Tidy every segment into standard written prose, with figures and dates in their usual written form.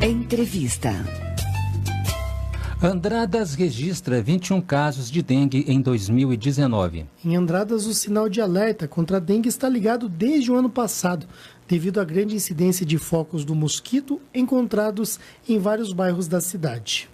Entrevista. Andradas registra 21 casos de dengue em 2019. Em Andradas, o sinal de alerta contra a dengue está ligado desde o ano passado, devido à grande incidência de focos do mosquito encontrados em vários bairros da cidade.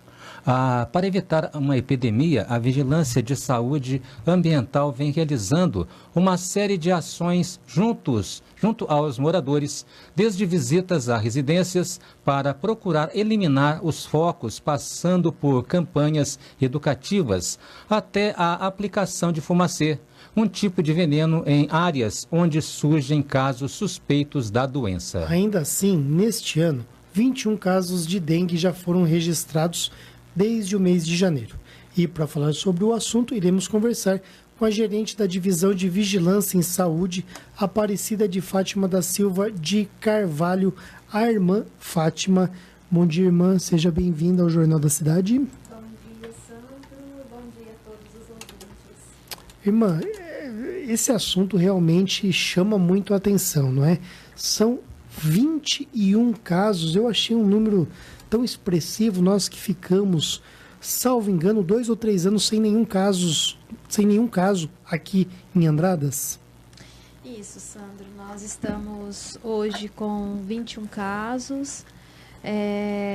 Para evitar uma epidemia, a Vigilância de Saúde Ambiental vem realizando uma série de ações junto aos moradores, desde visitas a residências para procurar eliminar os focos, passando por campanhas educativas, até a aplicação de fumacê, um tipo de veneno em áreas onde surgem casos suspeitos da doença. Ainda assim, neste ano, 21 casos de dengue já foram registrados desde o mês de janeiro. E para falar sobre o assunto, iremos conversar com a gerente da Divisão de Vigilância em Saúde, Aparecida de Fátima da Silva de Carvalho, a irmã Fátima. Bom dia, irmã. Seja bem-vinda ao Jornal da Cidade. Bom dia, Sandro. Bom dia a todos os ouvintes. Irmã, esse assunto realmente chama muito a atenção, não é? São 21 casos. Eu achei um número tão expressivo, nós que ficamos, salvo engano, 2 ou 3 anos sem nenhum caso aqui em Andradas. Isso, Sandro. Nós estamos hoje com 21 casos,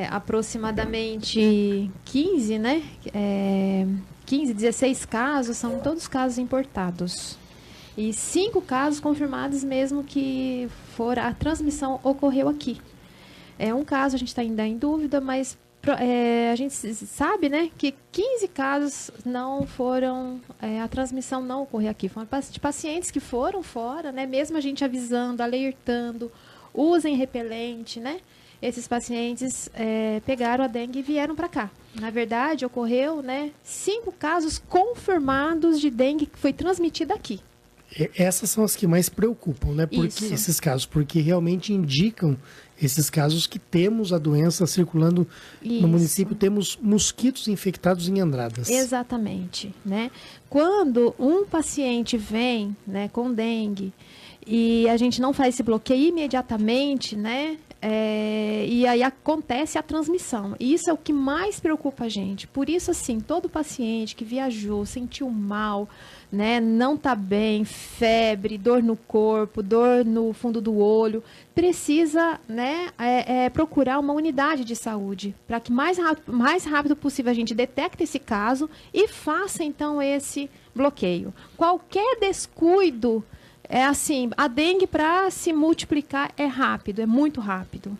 aproximadamente 15, né? 15, 16 casos, são todos casos importados. E 5 casos confirmados mesmo que a transmissão ocorreu aqui. É um caso, a gente está ainda em dúvida, mas a gente sabe, né, que 15 casos não foram, a transmissão não ocorreu aqui. Foram de pacientes que foram fora, né, mesmo a gente avisando, alertando, usem repelente, né, esses pacientes pegaram a dengue e vieram para cá. Na verdade, ocorreu, né, 5 casos confirmados de dengue que foi transmitida aqui. Essas são as que mais preocupam, né? Porque esses casos, porque realmente indicam esses casos que temos a doença circulando no município, temos mosquitos infectados em Andradas. Exatamente, né? Quando um paciente vem, né, com dengue e a gente não faz esse bloqueio imediatamente, né? E aí acontece a transmissão. E isso é o que mais preocupa a gente. Por isso, assim, todo paciente que viajou, sentiu mal, né, não está bem, febre, dor no corpo, dor no fundo do olho, precisa, né, procurar uma unidade de saúde para que mais rápido possível a gente detecte esse caso e faça, então, esse bloqueio. Qualquer descuido, assim, a dengue para se multiplicar é rápido, é muito rápido.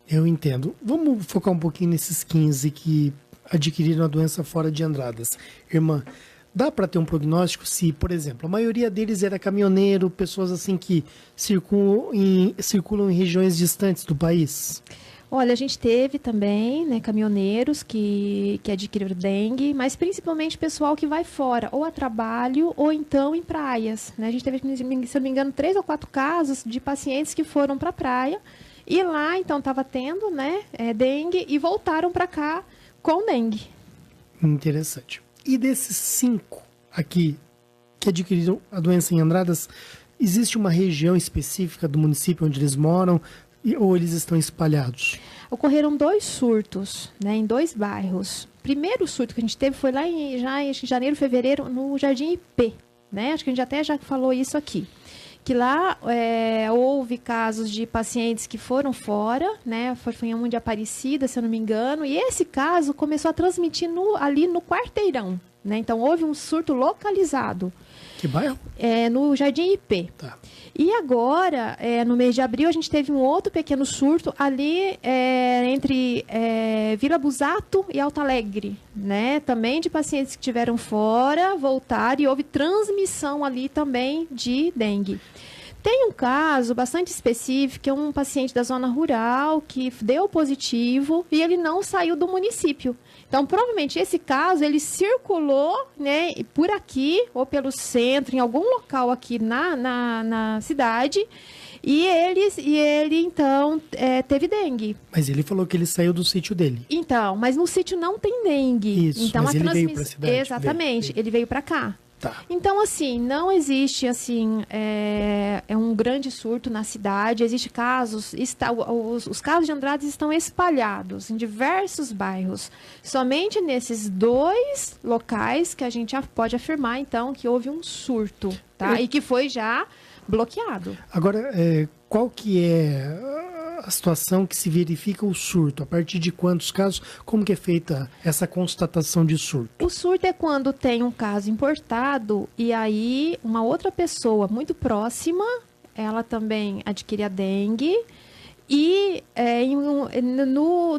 Eu entendo. Vamos focar um pouquinho nesses 15 que adquiriram a doença fora de Andradas. Irmã, dá para ter um prognóstico se, por exemplo, a maioria deles era caminhoneiro, pessoas assim que circulam em regiões distantes do país? Olha, a gente teve também, né, caminhoneiros que adquiriram dengue, mas principalmente pessoal que vai fora, ou a trabalho, ou então em praias, né? A gente teve, se eu não me engano, 3 ou 4 casos de pacientes que foram para a praia e lá, então, estava tendo, né, dengue e voltaram para cá com dengue. Interessante. E desses 5 aqui que adquiriram a doença em Andradas, existe uma região específica do município onde eles moram ou eles estão espalhados? Ocorreram 2 surtos, né, em 2 bairros. O primeiro surto que a gente teve foi lá em janeiro, fevereiro, no Jardim IP, né? Acho que a gente até já falou isso aqui. Que lá houve casos de pacientes que foram fora, né? Foi um de Aparecida, se eu não me engano, e esse caso começou a transmitir ali no Quarteirão, né? Então, houve um surto localizado. Que bairro? No Jardim IP. Tá. E agora, no mês de abril, a gente teve um outro pequeno surto ali entre Vila Busato e Alto Alegre, né? Também de pacientes que estiveram fora, voltaram e houve transmissão ali também de dengue. Tem um caso bastante específico, que é um paciente da zona rural que deu positivo e ele não saiu do município. Então, provavelmente, esse caso, ele circulou, né, por aqui, ou pelo centro, em algum local aqui na cidade, e ele então, teve dengue. Mas ele falou que ele saiu do sítio dele. Então, mas no sítio não tem dengue. Isso, então, mas ele veio para a cidade. Exatamente, ele veio para cá. Tá. Então, assim, não existe, assim, um grande surto na cidade. Existem casos, os casos de Andradas estão espalhados em diversos bairros. Somente nesses 2 locais que a gente pode afirmar, então, que houve um surto, tá? E que foi já bloqueado. Agora, qual que é a situação que se verifica o surto? A partir de quantos casos? Como que é feita essa constatação de surto? O surto é quando tem um caso importado e aí uma outra pessoa muito próxima, ela também adquire a dengue e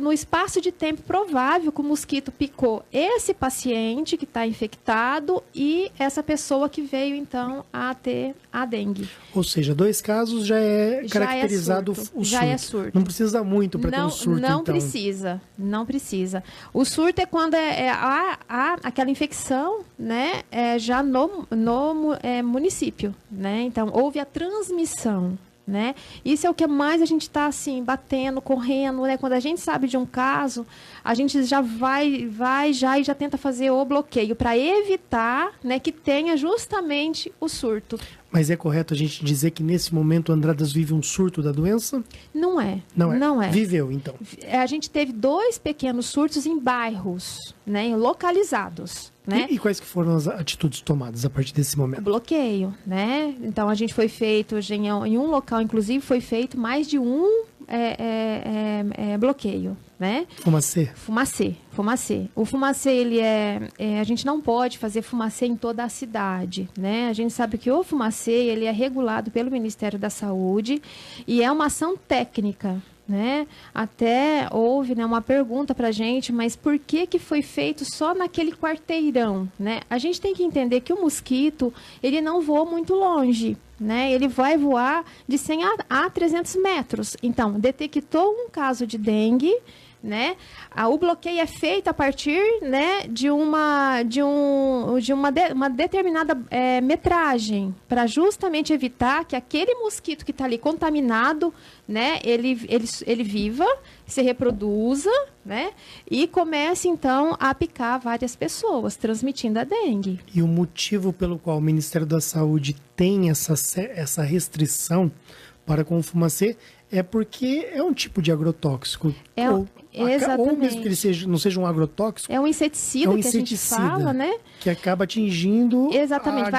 no espaço de tempo provável que o mosquito picou esse paciente que está infectado e essa pessoa que veio então a ter a dengue. Ou seja, 2 casos já é caracterizado o surto. Já é surto. Não precisa muito para ter um surto, não então. Não precisa. O surto é quando aquela infecção, né, já no município, né? Então, houve a transmissão. Né? Isso é o que mais a gente está assim, batendo, correndo, né? Quando a gente sabe de um caso, a gente já vai e já tenta fazer o bloqueio para evitar, né, que tenha justamente o surto. Mas é correto a gente dizer que nesse momento Andradas vive um surto da doença? Não é. Não é. Viveu, então. A gente teve 2 pequenos surtos em bairros, né, localizados. Né? E quais que foram as atitudes tomadas a partir desse momento? O bloqueio, né? Então, a gente foi feito, em um local, inclusive, foi feito mais de um bloqueio, né? Fumacê? Fumacê. O fumacê, a gente não pode fazer fumacê em toda a cidade, né? A gente sabe que o fumacê, ele é regulado pelo Ministério da Saúde e é uma ação técnica, né? Até houve, né, uma pergunta para a gente, mas por que foi feito só naquele quarteirão, né? A gente tem que entender que o mosquito, ele não voa muito longe, né? Ele vai voar de 100 a 300 metros. Então, detectou um caso de dengue, né? O bloqueio é feito a partir, né, de uma determinada metragem, para justamente evitar que aquele mosquito que está ali contaminado, né, ele viva, se reproduza, né, e comece então a picar várias pessoas, transmitindo a dengue. E o motivo pelo qual o Ministério da Saúde tem essa restrição para com o fumacê é porque é um tipo de agrotóxico. Exatamente. Ou mesmo que ele não seja um agrotóxico. É um inseticida, que a gente fala, né? Que acaba atingindo exatamente.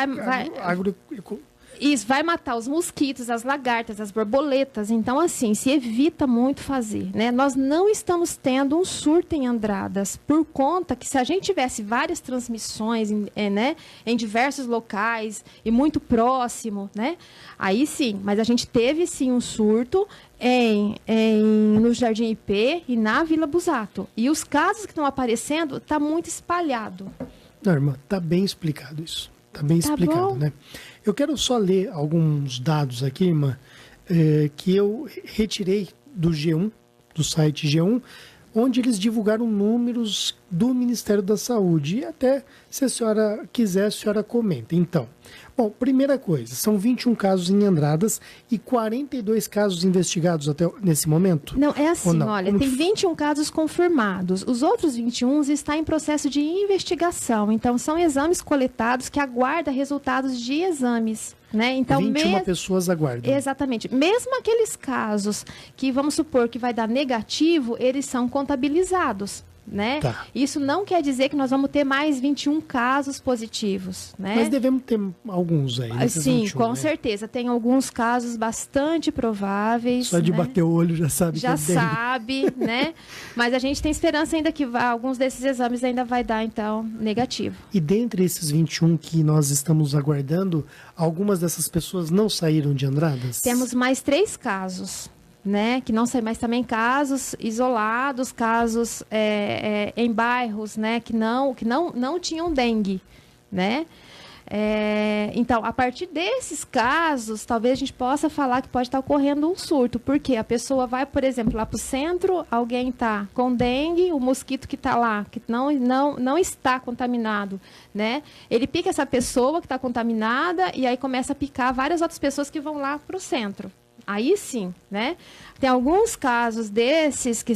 Isso, vai matar os mosquitos, as lagartas, as borboletas. Então, assim, se evita muito fazer, né? Nós não estamos tendo um surto em Andradas, por conta que se a gente tivesse várias transmissões, né, em diversos locais e muito próximo, né? Aí sim, mas a gente teve sim um surto no Jardim IP e na Vila Busato. E os casos que estão aparecendo tá muito espalhado. Não, irmã, tá bem explicado isso. Tá bem explicado, bom. Né? Eu quero só ler alguns dados aqui, irmã, que eu retirei do G1, do site G1, onde eles divulgaram números do Ministério da Saúde. E até, se a senhora quiser, a senhora comenta. Então, bom, primeira coisa, são 21 casos em Andradas e 42 casos investigados até nesse momento? Não, é assim, olha, tem 21 casos confirmados. Os outros 21 estão em processo de investigação. Então, são exames coletados que aguardam resultados de exames. Né? Então, 21 pessoas aguardam. Exatamente. Mesmo aqueles casos que, vamos supor, que vai dar negativo, eles são contabilizados. Né? Tá. Isso não quer dizer que nós vamos ter mais 21 casos positivos, né? Mas devemos ter alguns aí. Sim, 21, com né? certeza. Tem alguns casos bastante prováveis. Só de né? bater o olho já sabe já que é sabe, né? Mas a gente tem esperança ainda que alguns desses exames ainda vai dar, então, negativo. E dentre esses 21 que nós estamos aguardando, algumas dessas pessoas não saíram de Andradas? Temos mais 3 casos. Né, que não sei, mas também casos isolados, casos em bairros, né, que não tinham dengue, né? Então, a partir desses casos, talvez a gente possa falar que pode estar ocorrendo um surto, porque a pessoa vai, por exemplo, lá para o centro, alguém está com dengue, o mosquito que está lá, que não está contaminado, né? Ele pica essa pessoa que está contaminada e aí começa a picar várias outras pessoas que vão lá para o centro. Aí sim, né? Tem alguns casos desses que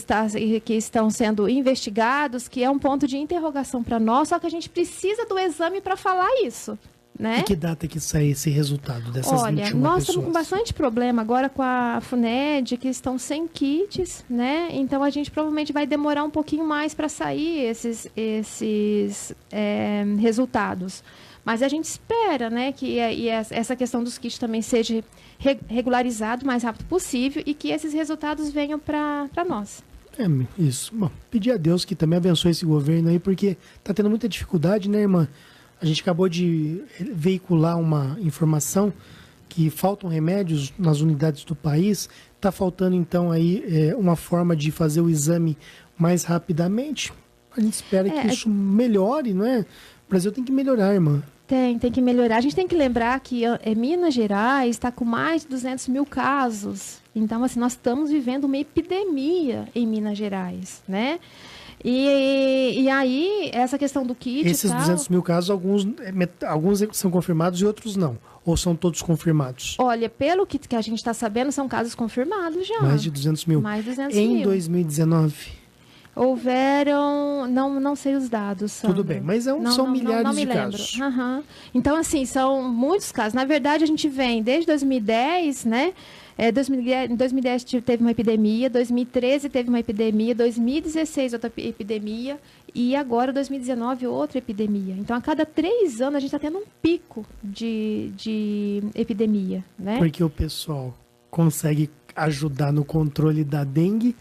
estão sendo investigados, que é um ponto de interrogação para nós, só que a gente precisa do exame para falar isso, né? E que data que sai esse resultado dessas 21 pessoas? Olha, nós estamos com bastante problema agora com a FUNED, que estão sem kits, né? Então, a gente provavelmente vai demorar um pouquinho mais para sair esses resultados. Mas a gente espera, né, que essa questão dos kits também seja regularizado o mais rápido possível e que esses resultados venham para nós. Isso. Bom, pedir a Deus que também abençoe esse governo aí, porque tá tendo muita dificuldade, né, irmã? A gente acabou de veicular uma informação que faltam remédios nas unidades do país. Tá faltando, então, aí uma forma de fazer o exame mais rapidamente. A gente espera que isso melhore, não é? O Brasil tem que melhorar, irmã. Tem que melhorar. A gente tem que lembrar que Minas Gerais está com mais de 200 mil casos. Então, assim, nós estamos vivendo uma epidemia em Minas Gerais, né? E aí, essa questão do kit Esses 200 mil casos, alguns são confirmados e outros não. Ou são todos confirmados? Olha, pelo que a gente está sabendo, são casos confirmados já. Mais de 200 mil. Mais de 200 em mil. 2019? Houveram, não sei os dados, Sandro. Tudo bem, mas são milhares de casos. Uhum. Então, assim, são muitos casos. Na verdade, a gente vem desde 2010, né? Em 2010 teve uma epidemia, 2013 teve uma epidemia, 2016 outra epidemia e agora 2019 outra epidemia. Então, a cada 3 anos a gente está tendo um pico de epidemia, né? Porque o pessoal consegue ajudar no controle da dengue.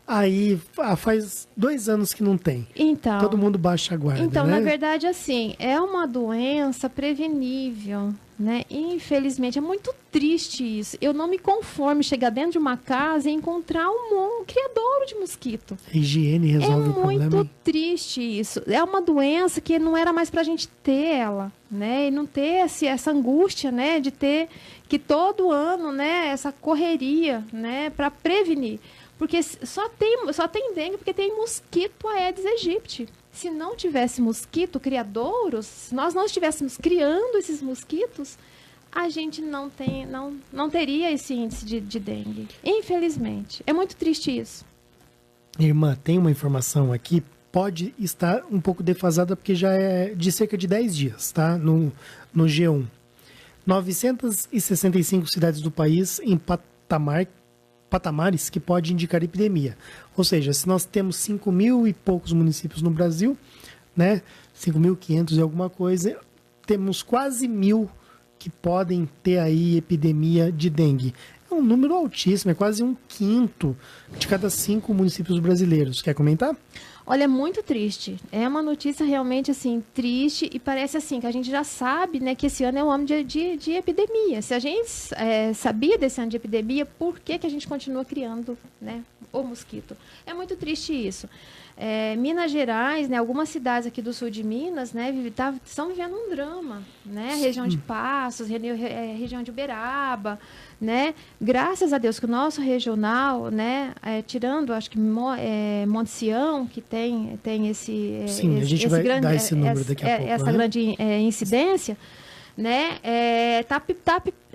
Aí faz 2 anos que não tem. Então, todo mundo baixa a guarda, então, né? na verdade, assim, é uma doença prevenível, né? Infelizmente, é muito triste isso. Eu não me conformo em chegar dentro de uma casa e encontrar um criadouro de mosquito. A higiene resolve o problema. É muito triste isso. É uma doença que não era mais pra gente ter ela, né? E não ter essa angústia, né? De ter que todo ano, né? Essa correria, né? Pra prevenir. Porque só tem dengue porque tem mosquito Aedes aegypti. Se não tivesse mosquito criadouros, se nós não estivéssemos criando esses mosquitos, a gente não teria esse índice de dengue. Infelizmente. É muito triste isso. Irmã, tem uma informação aqui, pode estar um pouco defasada porque já é de cerca de 10 dias, tá? No G1. 965 cidades do país em patamares que pode indicar epidemia. Ou seja, se nós temos 5.000 e poucos municípios no Brasil, né, 5.500 e alguma coisa, temos quase 1.000 que podem ter aí epidemia de dengue. É um número altíssimo, é quase 1/5 de cada 5 municípios brasileiros. Quer comentar? Olha, é muito triste. É uma notícia realmente, assim, triste e parece, assim, que a gente já sabe, né, que esse ano é um ano de epidemia. Se a gente sabia desse ano de epidemia, por que a gente continua criando, né, o mosquito? É muito triste isso. Minas Gerais, né, algumas cidades aqui do sul de Minas, né, estão vivendo um drama, né, região de Passos, região de Uberaba, né, graças a Deus que o nosso regional, né, tirando, acho que Monte Sião, que tem esse, sim, a gente vai dar esse número daqui a pouco, essa grande incidência, né,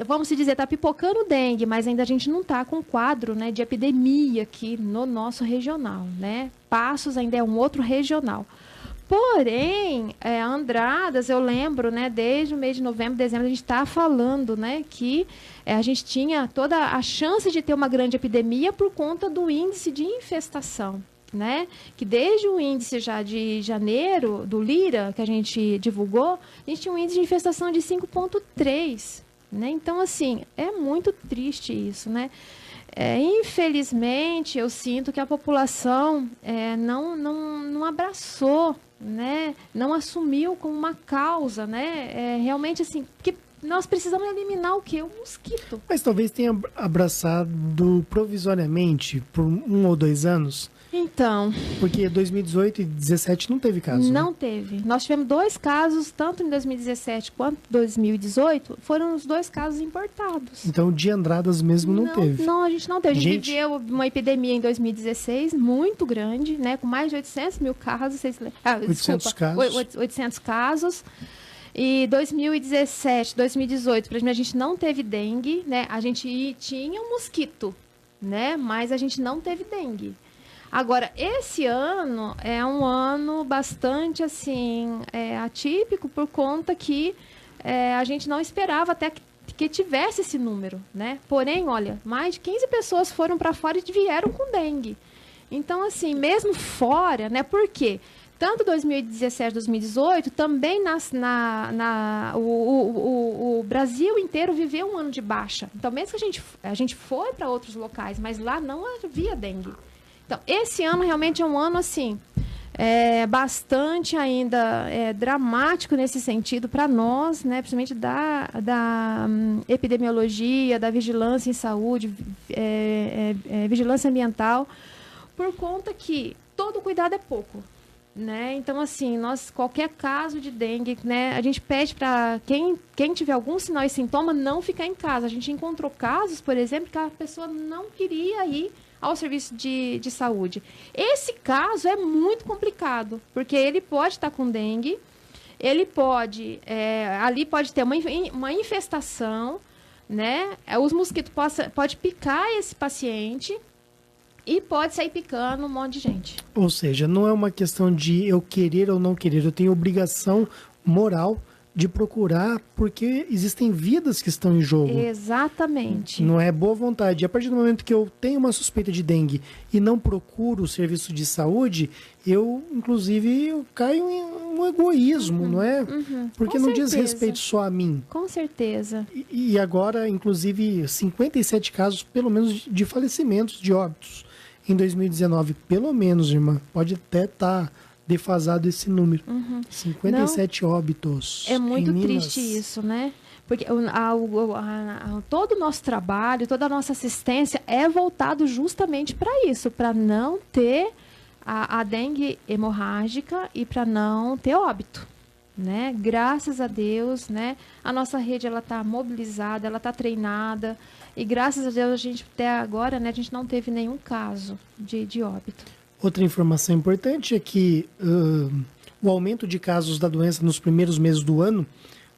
vamos dizer, tá pipocando dengue, mas ainda a gente não tá com quadro, né, de epidemia aqui no nosso regional, né? Passos ainda é um outro regional. Porém, Andradas, eu lembro, né, desde o mês de novembro, dezembro, a gente está falando, né, que a gente tinha toda a chance de ter uma grande epidemia por conta do índice de infestação, né? Que desde o índice já de janeiro, do Lira, que a gente divulgou, a gente tinha um índice de infestação de 5,3, né? Então, assim, é muito triste isso, né? Infelizmente, eu sinto que a população não abraçou, né? Não assumiu como uma causa, né? Realmente, assim, que nós precisamos eliminar o quê? O mosquito. Mas talvez tenha abraçado provisoriamente por 1 ou 2 anos. Então... Porque 2018 e 2017 não teve caso, Não né? teve. Nós tivemos 2 casos, tanto em 2017 quanto em 2018, foram os 2 casos importados. Então, de Andradas mesmo não teve. Não, a gente não teve. A gente viveu uma epidemia em 2016, muito grande, né? Com mais de 800 mil casos. 800 casos. 800 casos. E 2017, 2018, a gente não teve dengue, né? A gente tinha um mosquito, né? Mas a gente não teve dengue. Agora, esse ano é um ano bastante, assim, atípico por conta que a gente não esperava até que tivesse esse número, né? Porém, olha, mais de 15 pessoas foram para fora e vieram com dengue. Então, assim, mesmo fora, né? Por quê? Tanto 2017, 2018, também o Brasil inteiro viveu um ano de baixa. Então, mesmo que a gente foi para outros locais, mas lá não havia dengue. Então, esse ano realmente é um ano, assim, bastante ainda dramático nesse sentido para nós, né? Principalmente da epidemiologia, da vigilância em saúde, vigilância ambiental, por conta que todo cuidado é pouco. Né? Então, assim, qualquer caso de dengue, né, a gente pede para quem tiver algum sinal e sintoma não ficar em casa. A gente encontrou casos, por exemplo, que a pessoa não queria ir ao serviço de saúde. Esse caso é muito complicado, porque ele pode estar com dengue, ele pode, ali pode ter uma infestação, né? Os mosquitos podem picar esse paciente e pode sair picando um monte de gente. Ou seja, não é uma questão de eu querer ou não querer, eu tenho obrigação moral de procurar, porque existem vidas que estão em jogo. Exatamente. Não é boa vontade. A partir do momento que eu tenho uma suspeita de dengue e não procuro o serviço de saúde, inclusive, caio em um egoísmo, não é? Porque não diz respeito só a mim. Com certeza. E agora, inclusive, 57 casos, pelo menos, de falecimentos, de óbitos. Em 2019, pelo menos, irmã, pode até estar defasado esse número. 57 óbitos. É muito triste isso, né? Porque todo o nosso trabalho, toda a nossa assistência é voltado justamente para isso, para não ter a dengue hemorrágica e para não ter óbito. Né? Graças a Deus, né? A nossa rede está mobilizada, ela está treinada. E graças a Deus, a gente até agora, né, a gente não teve nenhum caso de óbito. Outra informação importante é que o aumento de casos da doença nos primeiros meses do ano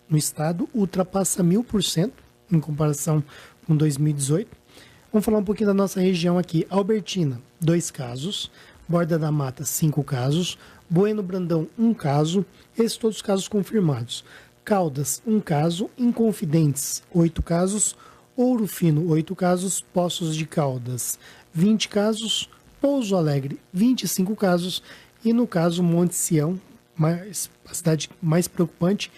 no estado ultrapassa 1000% em comparação com 2018. Vamos falar um pouquinho da nossa região aqui. Albertina, 2 casos. Borda da Mata, 5 casos. Bueno Brandão, 1 caso. Esses todos os casos confirmados. Caldas, 1 caso. Inconfidentes, 8 casos. Ouro Fino, 8 casos. Poços de Caldas, 20 casos. Pouso Alegre, 25 casos. E no caso Monte Sião, a cidade mais preocupante,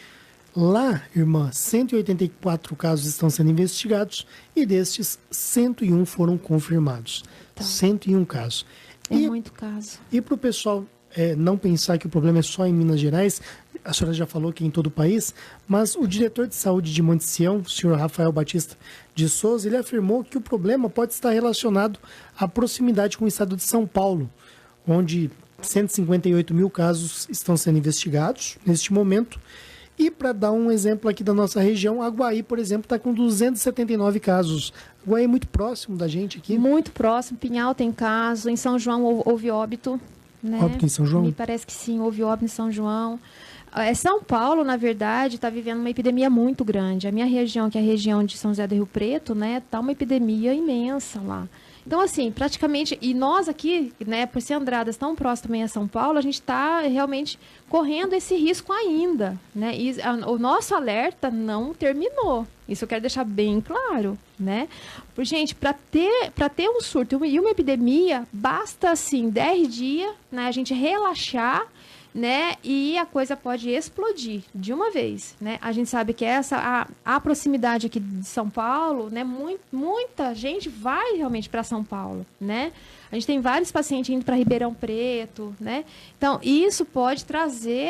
lá, irmã, 184 casos estão sendo investigados e destes 101 foram confirmados. Tá. 101 casos. Muito caso. E para o pessoal não pensar que o problema é só em Minas Gerais, a senhora já falou que é em todo o país, mas o diretor de saúde de Monte Sião, o senhor Rafael Batista de Souza, ele afirmou que o problema pode estar relacionado à proximidade com o estado de São Paulo, onde 158 mil casos estão sendo investigados neste momento. E para dar um exemplo aqui da nossa região, Aguaí, por exemplo, está com 279 casos. Aguaí é muito próximo da gente aqui. Muito próximo. Pinhal tem caso. Em São João houve óbito. Né? Óbito em São João? Me parece que sim, houve óbito em São João. São Paulo, na verdade, está vivendo uma epidemia muito grande. A minha região, que é a região de São José do Rio Preto, né, está uma epidemia imensa lá. Então, assim, praticamente, e nós aqui, né, por ser Andradas tão próximo também a São Paulo, a gente está realmente correndo esse risco ainda, né? E o nosso alerta não terminou. Isso eu quero deixar bem claro, né? Porque, gente, para ter um surto e uma epidemia, basta, assim, 10 dias, né, a gente relaxar, né? E a coisa pode explodir de uma vez, né? A gente sabe que a proximidade aqui de São Paulo, né? Muita gente vai realmente para São Paulo, né? A gente tem vários pacientes indo para Ribeirão Preto, né? Então, isso pode trazer,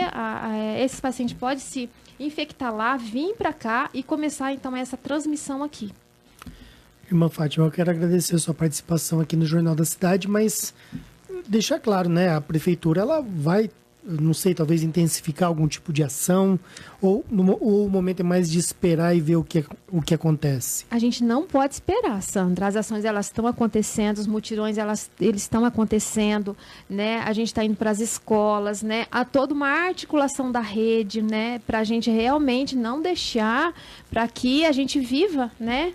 esses pacientes podem se infectar lá, vir para cá e começar, então, essa transmissão aqui. Irmã Fátima, eu quero agradecer a sua participação aqui no Jornal da Cidade, mas deixar claro, né? A prefeitura, ela vai, não sei, talvez intensificar algum tipo de ação, ou o momento é mais de esperar e ver o que acontece? A gente não pode esperar, Sandra. As ações, elas estão acontecendo, os mutirões, eles estão acontecendo, né? A gente está indo para as escolas, né? Há toda uma articulação da rede, né? Para a gente realmente não deixar para que a gente viva, né?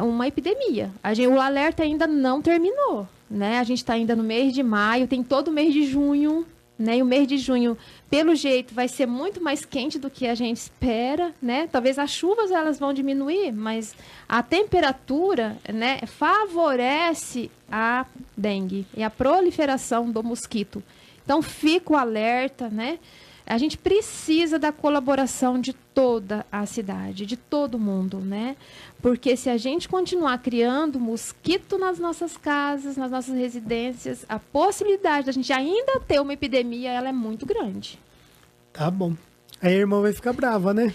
Uma epidemia. O alerta ainda não terminou, né? A gente está ainda no mês de maio, tem todo o mês de junho, né? E o mês de junho, pelo jeito, vai ser muito mais quente do que a gente espera, né? Talvez as chuvas elas vão diminuir, mas a temperatura, né, favorece a dengue e a proliferação do mosquito. Então, fica o alerta, né? A gente precisa da colaboração de toda a cidade, de todo mundo, né? Porque se a gente continuar criando mosquito nas nossas casas, nas nossas residências, a possibilidade da gente ainda ter uma epidemia, ela é muito grande. Tá bom. Aí a irmã vai ficar brava, né?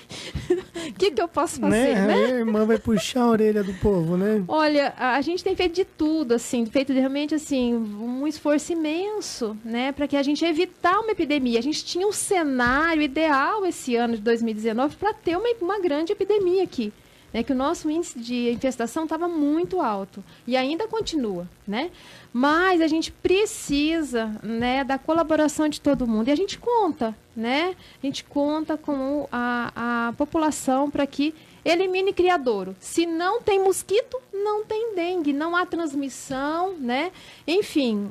O que eu posso fazer, né? Aí a irmã vai puxar a orelha do povo, né? Olha, a gente tem feito de tudo, assim, feito realmente, assim, um esforço imenso, né, para que a gente evitar uma epidemia. A gente tinha um cenário ideal esse ano de 2019 para ter uma grande epidemia aqui, né, que o nosso índice de infestação estava muito alto e ainda continua, né? Mas a gente precisa, né, da colaboração de todo mundo e a gente conta, né? A gente conta com a população para que elimine criadouro. Se não tem mosquito, não tem dengue, não há transmissão, né? Enfim,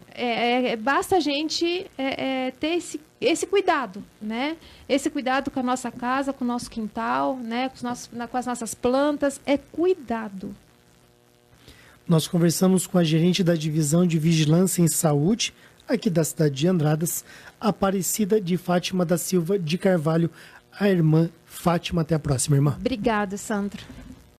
basta a gente ter esse cuidado, né? Esse cuidado com a nossa casa, com o nosso quintal, né? Com as nossas plantas, é cuidado. Nós conversamos com a gerente da Divisão de Vigilância em Saúde, aqui da cidade de Andradas, Aparecida de Fátima da Silva de Carvalho, a irmã Fátima. Até a próxima, irmã. Obrigada, Sandra.